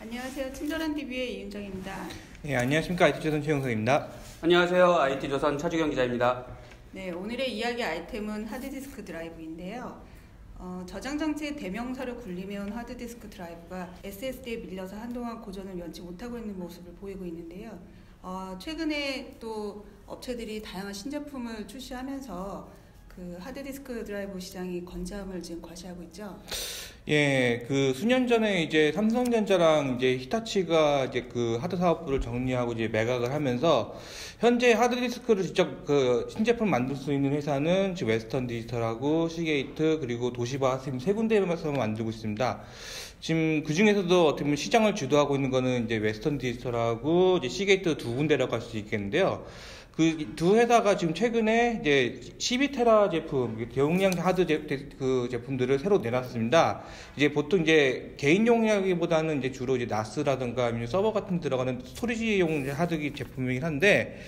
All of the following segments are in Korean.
안녕하세요. 친절한 TV의 이윤정입니다. 네, 안녕하십니까. IT조선 최영석입니다. 안녕하세요. IT조선 차주경 기자입니다. 네, 오늘의 이야기 아이템은 하드디스크 드라이브인데요. 저장 장치의 대명사를 굴리며온 하드디스크 드라이브가 SSD에 밀려서 한동안 고전을 면치 못하고 있는 모습을 보이고 있는데요. 최근에 또 업체들이 다양한 신제품을 출시하면서 그 하드디스크 드라이브 시장이 건재함을 지금 과시하고 있죠. 예, 그 수년 전에 이제 삼성전자랑 이제 히타치가 이제 그 하드 사업부를 정리하고 이제 매각을 하면서 현재 하드디스크를 직접 그 신제품 만들 수 있는 회사는 지금 웨스턴 디지털하고 시게이트 그리고 도시바 지금 세 군데에서 만들고 있습니다. 지금 그 중에서도 어떻게 보면 시장을 주도하고 있는 거는 이제 웨스턴 디지털하고 이제 시게이트 두 군데라고 할 수 있겠는데요. 그 두 회사가 지금 최근에 이제 12테라 제품, 대용량 하드 그 제품들을 새로 내놨습니다. 이제 보통 이제 개인 용량보다는 이제 주로 이제 나스라든가 아니면 서버 같은 들어가는 스토리지용 하드 제품이긴 한데,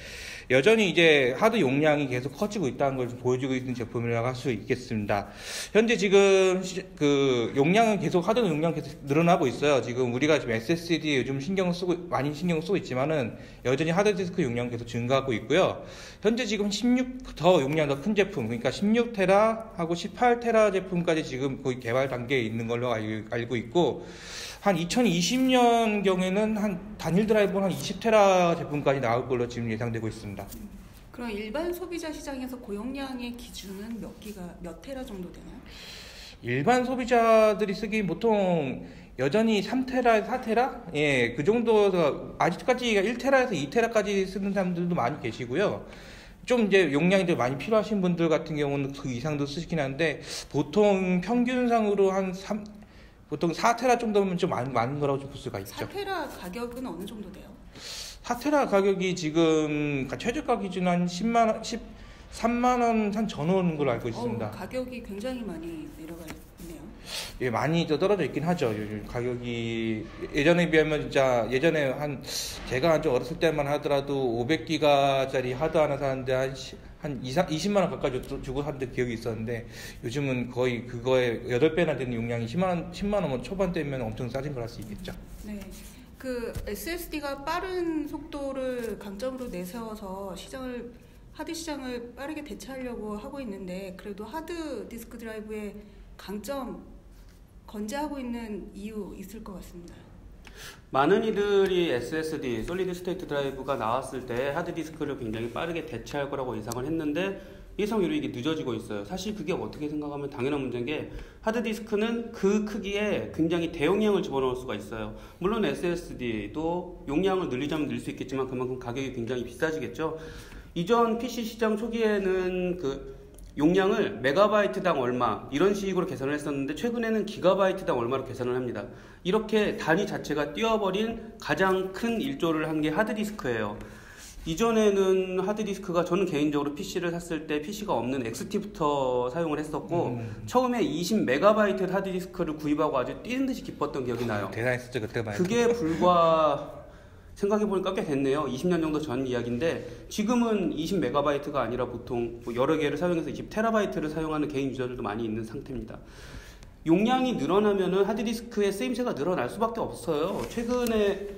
여전히 이제 하드 용량이 계속 커지고 있다는 걸 좀 보여주고 있는 제품이라고 할 수 있겠습니다. 현재 지금 그 용량은 계속 하드 용량 계속 늘어나고 있어요. 지금 우리가 지금 SSD 요즘 많이 신경 쓰고 있지만은 여전히 하드디스크 용량 계속 증가하고 있고요. 현재 지금 16 더 용량 더 큰 제품, 그러니까 16테라 하고 18테라 제품까지 지금 거의 개발 단계에 있는 걸로 알고 있고, 한 2020년 경에는 한 단일 드라이버 한 20테라 제품까지 나올 걸로 지금 예상되고 있습니다. 그럼 일반 소비자 시장에서 고용량의 기준은 몇 테라 정도 되나요? 일반 소비자들이 쓰기 보통 여전히 3테라, 4테라? 예, 그 정도에서 아직까지 1테라에서 2테라까지 쓰는 사람들도 많이 계시고요. 좀 이제 용량이 더 많이 필요하신 분들 같은 경우는 그 이상도 쓰시긴 하는데, 보통 평균상으로 보통 4테라 정도면 좀 많은 거라고 볼 수가 있죠. 4테라 가격은 어느 정도 돼요? 4테라 가격이 지금 최저가 기준 한 13만 원 한 전후인 걸로 알고 있습니다. 가격이 굉장히 많이 내려가 있네요. 예, 많이 더 떨어져 있긴 하죠. 요즘 가격이 예전에 비하면 진짜 예전에 제가 좀 어렸을 때만 하더라도 500기가짜리 하드 하나 사는데 한 20만 원 가까이 주고 산 기억이 있었는데, 요즘은 거의 그거에 8배나 되는 용량이 10만 원 초반대면 엄청 싸진 걸 할 수 있겠죠. 네. 그 SSD가 빠른 속도를 강점으로 내세워서 하드 시장을 빠르게 대체하려고 하고 있는데, 그래도 하드 디스크 드라이브의 강점 건재하고 있는 이유 있을 것 같습니다. 많은 이들이 SSD, 솔리드 스테이트 드라이브가 나왔을 때 하드디스크를 굉장히 빠르게 대체할 거라고 예상을 했는데, 예상외로 이게 늦어지고 있어요. 사실 그게 어떻게 생각하면 당연한 문제인 게, 하드디스크는 그 크기에 굉장히 대용량을 집어넣을 수가 있어요. 물론 SSD도 용량을 늘리자면 늘 수 있겠지만 그만큼 가격이 굉장히 비싸지겠죠. 이전 PC 시장 초기에는 그 용량을 메가바이트당 얼마 이런 식으로 계산을 했었는데, 최근에는 기가바이트당 얼마로 계산을 합니다. 이렇게 단위 자체가 뛰어버린 가장 큰 일조를 한 게 하드디스크예요. 이전에는 하드디스크가, 저는 개인적으로 PC를 샀을 때 PC가 없는 XT부터 사용을 했었고, 처음에 20메가바이트 하드디스크를 구입하고 아주 뛰는 듯이 기뻤던 기억이 나요. 대단했었죠, 그때 많이. 그게 불과 생각해보니까 꽤 됐네요. 20년 정도 전 이야기인데, 지금은 20메가바이트가 아니라 보통 여러 개를 사용해서 20테라바이트를 사용하는 개인 유저들도 많이 있는 상태입니다. 용량이 늘어나면은 하드디스크의 쓰임새가 늘어날 수밖에 없어요. 최근에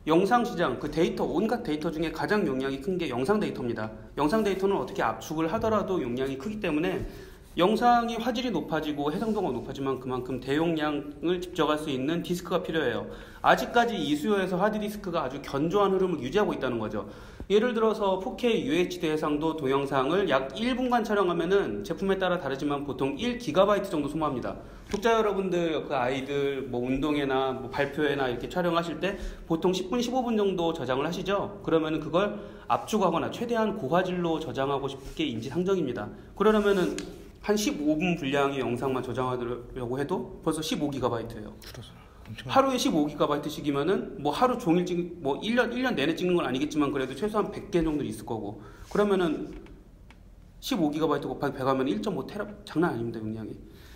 영상 시장, 그 데이터, 온갖 데이터 중에 가장 용량이 큰 게 영상 데이터입니다. 영상 데이터는 어떻게 압축을 하더라도 용량이 크기 때문에 영상이 화질이 높아지고 해상도가 높아지면 그만큼 대용량을 집적할 수 있는 디스크가 필요해요. 아직까지 이 수요에서 하드디스크가 아주 견조한 흐름을 유지하고 있다는 거죠. 예를 들어서 4K UHD 해상도 동영상을 약 1분간 촬영하면은 제품에 따라 다르지만 보통 1GB 정도 소모합니다. 독자 여러분들, 그 아이들 뭐 운동회나 뭐 발표회나 이렇게 촬영하실 때 보통 10분, 15분 정도 저장을 하시죠. 그러면은 그걸 압축하거나 최대한 고화질로 저장하고 싶게 인지상정입니다. 그러려면은 한 15분 분량의 영상만 저장하려고 해도 벌써 15GB예요. 하루에 15GB씩이면은 뭐 하루 종일 뭐 1년 내내 찍는 건 아니겠지만 그래도 최소한 100개 정도 있을 거고, 그러면은 15GB 곱하기 100 하면 1.5테라 장난 아닙니다, 용량이.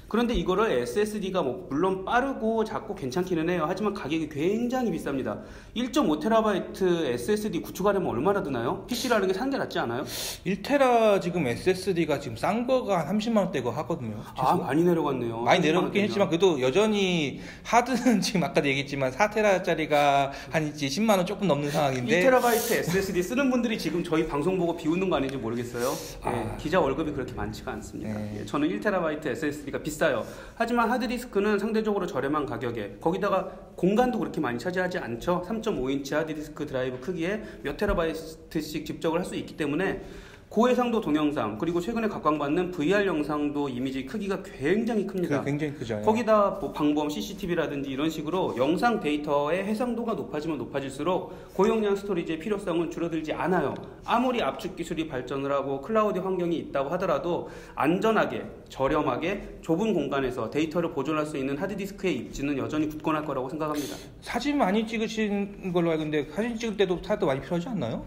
그런데 이거를 SSD가 뭐 물론 빠르고 작고 괜찮기는 해요. 하지만 가격이 굉장히 비쌉니다. 1.5TB SSD 구축하려면 얼마나 드나요? PC라는 게 사는 게 낫지 않아요? 1테라 지금 SSD가 지금 싼 거가 한 30만 원대고 하거든요. 아, 많이 내려갔네요. 많이 내려갔긴 했지만 그래도 여전히 하드는 지금 아까도 얘기했지만 4테라짜리가 한 이제 10만 원 조금 넘는 상황인데 2TB SSD 쓰는 분들이 지금 저희 방송 보고 비웃는 거 아닌지 모르겠어요. 예, 기자 월급이 그렇게 많지가 않습니다. 예, 저는 1TB SSD가 비싸요. 하지만 하드디스크는 상대적으로 저렴한 가격에 거기다가 공간도 그렇게 많이 차지하지 않죠. 3.5인치 하드디스크 드라이브 크기에 몇 테라바이트씩 집적을 할 수 있기 때문에 고해상도 동영상 그리고 최근에 각광받는 VR 영상도 이미지 크기가 굉장히 큽니다. 굉장히 크죠. 거기다 뭐 방범 CCTV라든지 이런 식으로 영상 데이터의 해상도가 높아지면 높아질수록 고용량 스토리지의 필요성은 줄어들지 않아요. 아무리 압축 기술이 발전을 하고 클라우드 환경이 있다고 하더라도 안전하게 저렴하게 좁은 공간에서 데이터를 보존할 수 있는 하드디스크의 입지는 여전히 굳건할 거라고 생각합니다. 사진 많이 찍으신 걸로 알고 있는데 사진 찍을 때도 하드 많이 필요하지 않나요?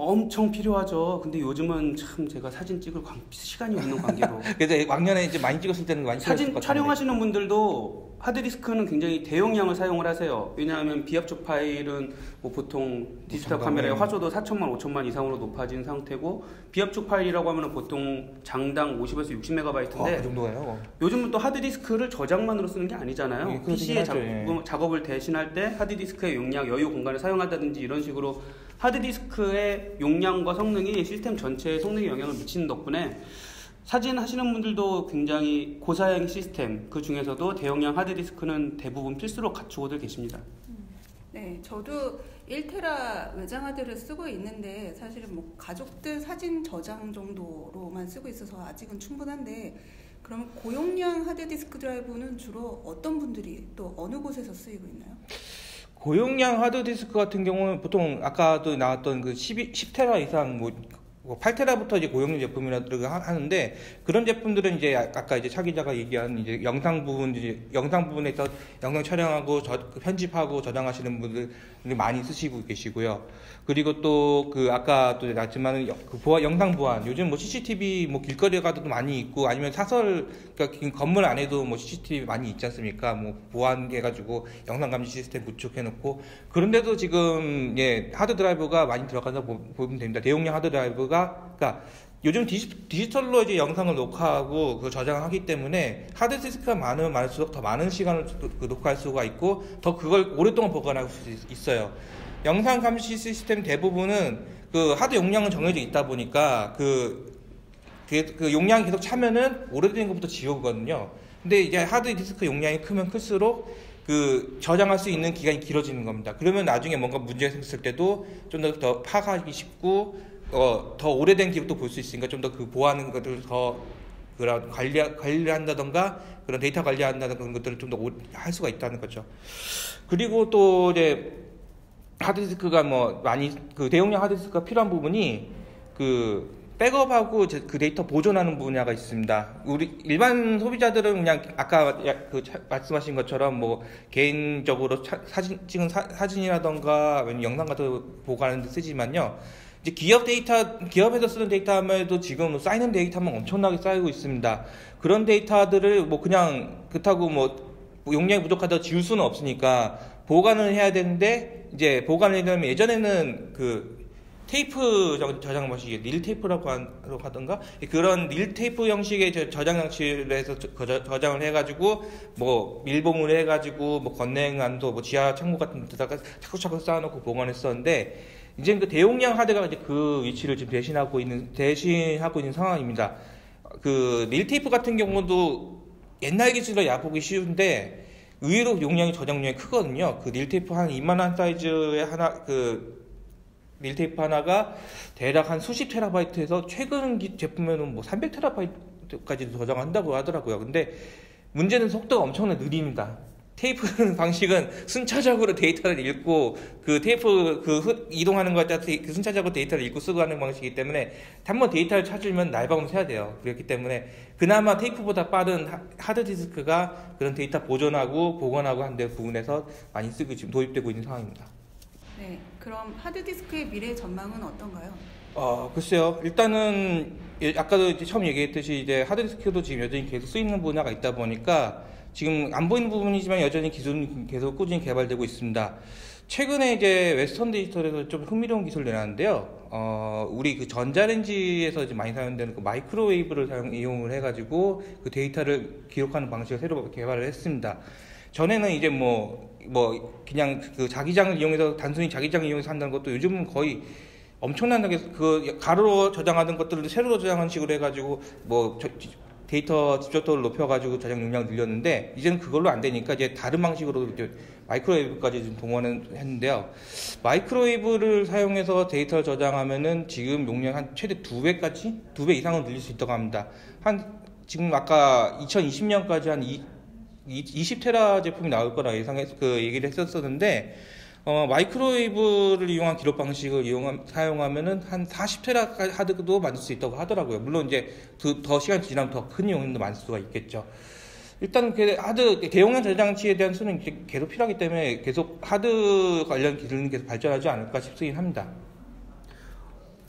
엄청 필요하죠. 근데 요즘은 참 제가 사진 찍을 시간이 없는 관계로. 그래서 왕년에 이제 많이 찍었을 때는 많이 사진 촬영하시는 분들도 하드디스크는 굉장히 대용량을 사용을 하세요. 왜냐하면 비압축 파일은 뭐 보통 디지털 카메라의 화소도 4천만, 5천만 이상으로 높아진 상태고 비압축 파일이라고 하면 보통 장당 50에서 60MB인데 그 정도예요. 요즘은 또 하드디스크를 저장만으로 쓰는 게 아니잖아요. 예, PC의 작업을 대신할 때 하드디스크의 용량, 여유 공간을 사용한다든지 이런 식으로 하드디스크의 용량과 성능이 시스템 전체에 성능에 영향을 미치는 덕분에 사진 하시는 분들도 굉장히 고사양 시스템 그 중에서도 대용량 하드디스크는 대부분 필수로 갖추고들 계십니다. 네, 저도 1테라 외장 하드를 쓰고 있는데 사실은 뭐 가족들 사진 저장 정도로만 쓰고 있어서 아직은 충분한데 그러면 고용량 하드디스크 드라이브는 주로 어떤 분들이 또 어느 곳에서 쓰이고 있나요? 고용량 하드디스크 같은 경우는 보통 아까도 나왔던 그 10테라 이상 뭐 8테라부터 이제 고용량 제품이라고 하는데 그런 제품들은 이제 아까 이제 차 기자가 얘기한 이제 영상 부분에서 영상 촬영하고 편집하고 저장하시는 분들이 많이 쓰시고 계시고요. 그리고 또 그 아까 또 나왔지만은 영상 보안 요즘 뭐 CCTV 뭐 길거리에 가도 많이 있고 아니면 사설 그러니까 건물 안에도 뭐 CCTV 많이 있지 않습니까? 뭐 보안해가지고 영상 감지 시스템 구축해놓고 그런데도 지금 예 하드 드라이브가 많이 들어가서 보면 됩니다. 대용량 하드 드라이브가 그러니까 요즘 디지털로 이제 영상을 녹화하고 그 저장을 하기 때문에 하드 디스크가 많으면 많을수록 더 많은 시간을 녹화할 수가 있고 더 그걸 오랫동안 보관할 수 있어요. 영상 감시 시스템 대부분은 그 하드 용량은 정해져 있다 보니까 그 용량이 계속 차면은 오래된 것부터 지우거든요. 근데 이제 하드 디스크 용량이 크면 클수록 그 저장할 수 있는 기간이 길어지는 겁니다. 그러면 나중에 뭔가 문제가 생겼을 때도 좀 더 파악하기 쉽고 더 오래된 기록도 볼 수 있으니까 좀 더 그 보호하는 것들을 더 그런 관리를 한다던가 그런 데이터 관리한다는 그런 것들을 좀 더 할 수가 있다는 거죠. 그리고 또 이제 하드디스크가 뭐 많이 그 대용량 하드디스크가 필요한 부분이 그 백업하고 그 데이터 보존하는 분야가 있습니다. 우리 일반 소비자들은 그냥 아까 말씀하신 것처럼 뭐 개인적으로 찍은 사진이라던가 영상 같은 거 보관하는 데 쓰지만요. 이제 기업에서 쓰는 데이터 하면도 지금 쌓이는 데이터만 엄청나게 쌓이고 있습니다. 그런 데이터들을 뭐 그냥 그렇다고 뭐 용량이 부족하다고 지울 수는 없으니까 보관을 해야 되는데 이제 보관을 하려면 예전에는 그 테이프 저장 방식이 릴 테이프라고 하던가 그런 릴 테이프 형식의 저장 장치를 해서 저장을 해가지고 뭐 밀봉을 해가지고 뭐 건너행안도 뭐 지하 창고 같은 데다가 차곡차곡 쌓아놓고 보관했었는데 이제 그 대용량 하드가 이제 그 위치를 지금 대신하고 있는 상황입니다. 그 릴 테이프 같은 경우도 옛날 기술로 얕보기 쉬운데 의외로 용량이 저장량이 크거든요. 그 릴 테이프 한 이만한 사이즈의 릴 테이프 하나가 대략 한 수십 테라바이트에서 최근 제품에는 뭐 300테라바이트까지도 저장한다고 하더라고요. 근데 문제는 속도가 엄청나게 느립니다. 테이프 방식은 순차적으로 데이터를 읽고 그 테이프 이동하는 것에 따라서 그 순차적으로 데이터를 읽고 쓰고 하는 방식이기 때문에 한번 데이터를 찾으면 날밤을 새야 돼요. 그렇기 때문에 그나마 테이프보다 빠른 하드디스크가 그런 데이터 보존하고 보관하고 하는 부분에서 많이 쓰고 지금 도입되고 있는 상황입니다. 네, 그럼 하드디스크의 미래 전망은 어떤가요? 글쎄요. 일단은 아까도 이제 처음 얘기했듯이 이제 하드디스크도 지금 여전히 계속 쓰이는 분야가 있다 보니까 지금 안 보이는 부분이지만 여전히 기술은 계속 꾸준히 개발되고 있습니다. 최근에 이제 웨스턴 디지털에서 좀 흥미로운 기술을 내놨는데요. 우리 그 전자레인지에서 이제 많이 사용되는 그 마이크로웨이브를 이용을 해가지고 그 데이터를 기록하는 방식을 새로 개발을 했습니다. 전에는 이제 그냥 그 자기장을 이용해서 단순히 자기장을 이용해서 한다는 것도 요즘은 거의 엄청나게 그 가로로 저장하는 것들을 세로로 저장하는 식으로 해가지고 데이터 집적도를 높여가지고 저장 용량을 늘렸는데 이제는 그걸로 안 되니까 이제 다른 방식으로 이제 마이크로웨이브까지 좀 동원을 했는데요. 마이크로웨이브를 사용해서 데이터를 저장하면은 지금 용량 한 최대 2배 이상은 늘릴 수 있다고 합니다. 지금 아까 2020년까지 한 20테라 제품이 나올 거라 얘기를 했었는데, 마이크로웨이브를 이용한 기록 방식을 사용하면은 한 40테라 하드도 만들 수 있다고 하더라고요. 물론 이제 더 시간이 지나면 더 큰 용량도 만들 수가 있겠죠. 일단 대용량 저장치에 대한 수는 계속 필요하기 때문에 계속 하드 관련 기술은 계속 발전하지 않을까 싶긴 합니다.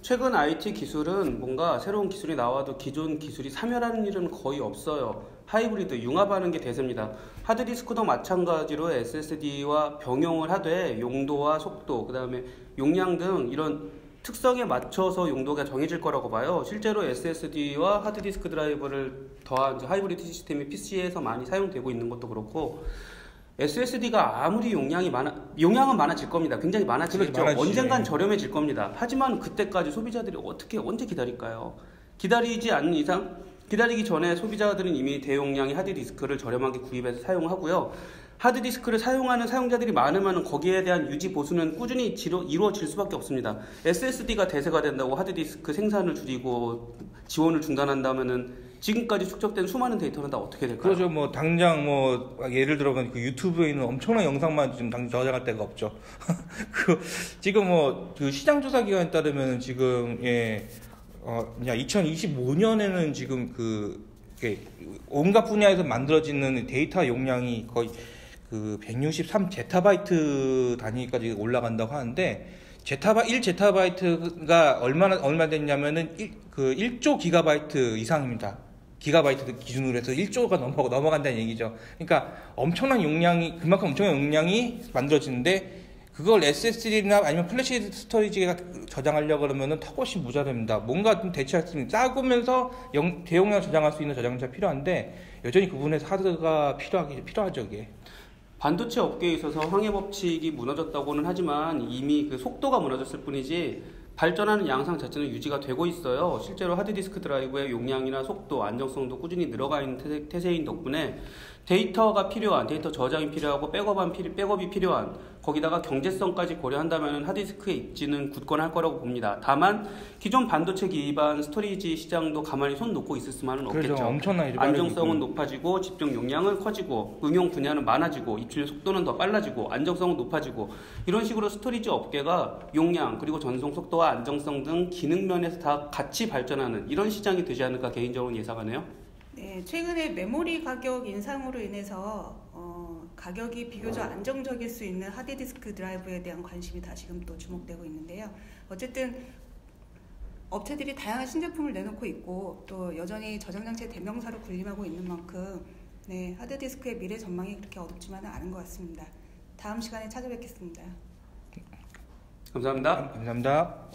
최근 IT 기술은 뭔가 새로운 기술이 나와도 기존 기술이 사멸하는 일은 거의 없어요. 하이브리드, 융합하는 게 대세입니다. 하드디스크도 마찬가지로 SSD와 병용을 하되 용도와 속도, 그 다음에 용량 등 이런 특성에 맞춰서 용도가 정해질 거라고 봐요. 실제로 SSD와 하드디스크 드라이브를 더한 하이브리드 시스템이 PC에서 많이 사용되고 있는 것도 그렇고, SSD가 아무리 용량은 많아질 겁니다. 굉장히 많아지겠죠. 언젠간 저렴해질 겁니다. 하지만 그때까지 소비자들이 언제 기다릴까요? 기다리지 않는 이상, 기다리기 전에 소비자들은 이미 대용량의 하드디스크를 저렴하게 구입해서 사용하고요. 하드디스크를 사용하는 사용자들이 많으면 거기에 대한 유지 보수는 꾸준히 이루어질 수밖에 없습니다. SSD가 대세가 된다고 하드디스크 생산을 줄이고 지원을 중단한다면은 지금까지 축적된 수많은 데이터는 다 어떻게 될까요? 그렇죠. 당장 예를 들어보면 그 유튜브에 있는 엄청난 영상만 지금 당장 저장할 데가 없죠. 지금 그 시장 조사 기관에 따르면 지금 2025년에는 지금 온갖 분야에서 만들어지는 데이터 용량이 거의 그 163제타바이트 단위까지 올라간다고 하는데, 1제타바이트가 얼마 됐냐면은 1조 기가바이트 이상입니다. 기가바이트 기준으로 해서 1조가 넘어간다는 얘기죠. 그러니까 그만큼 엄청난 용량이 만들어지는데, 그걸 SSD나 아니면 플래시 스토리지에 저장하려고 그러면은 턱없이 모자랍니다. 뭔가 좀 대체할 수 있는, 작으면서 대용량 저장할 수 있는 저장자가 필요한데, 여전히 그 부분에서 하드가 필요하죠, 이게. 반도체 업계에 있어서 황해 법칙이 무너졌다고는 하지만 이미 그 속도가 무너졌을 뿐이지 발전하는 양상 자체는 유지가 되고 있어요. 실제로 하드디스크 드라이브의 용량이나 속도, 안정성도 꾸준히 늘어가 있는 태세인 덕분에 데이터 저장이 필요하고 백업이 필요한, 거기다가 경제성까지 고려한다면 하드디스크의 입지는 굳건할 거라고 봅니다. 다만 기존 반도체 기반 스토리지 시장도 가만히 손 놓고 있을 수만은 없겠죠. 엄청나게 안정성은 높아지고 집중 용량은 커지고 응용 분야는 많아지고 입출 속도는 더 빨라지고 안정성은 높아지고, 이런 식으로 스토리지 업계가 용량 그리고 전송 속도와 안정성 등 기능 면에서 다 같이 발전하는 이런 시장이 되지 않을까 개인적으로 예상하네요. 네, 최근에 메모리 가격 인상으로 인해서 가격이 비교적 안정적일 수 있는 하드디스크 드라이브에 대한 관심이 다시금 또 주목되고 있는데요. 어쨌든 업체들이 다양한 신제품을 내놓고 있고 또 여전히 저장장치의 대명사로 군림하고 있는 만큼 하드디스크의 미래 전망이 그렇게 어둡지만은 않은 것 같습니다. 다음 시간에 찾아뵙겠습니다. 감사합니다. 감사합니다.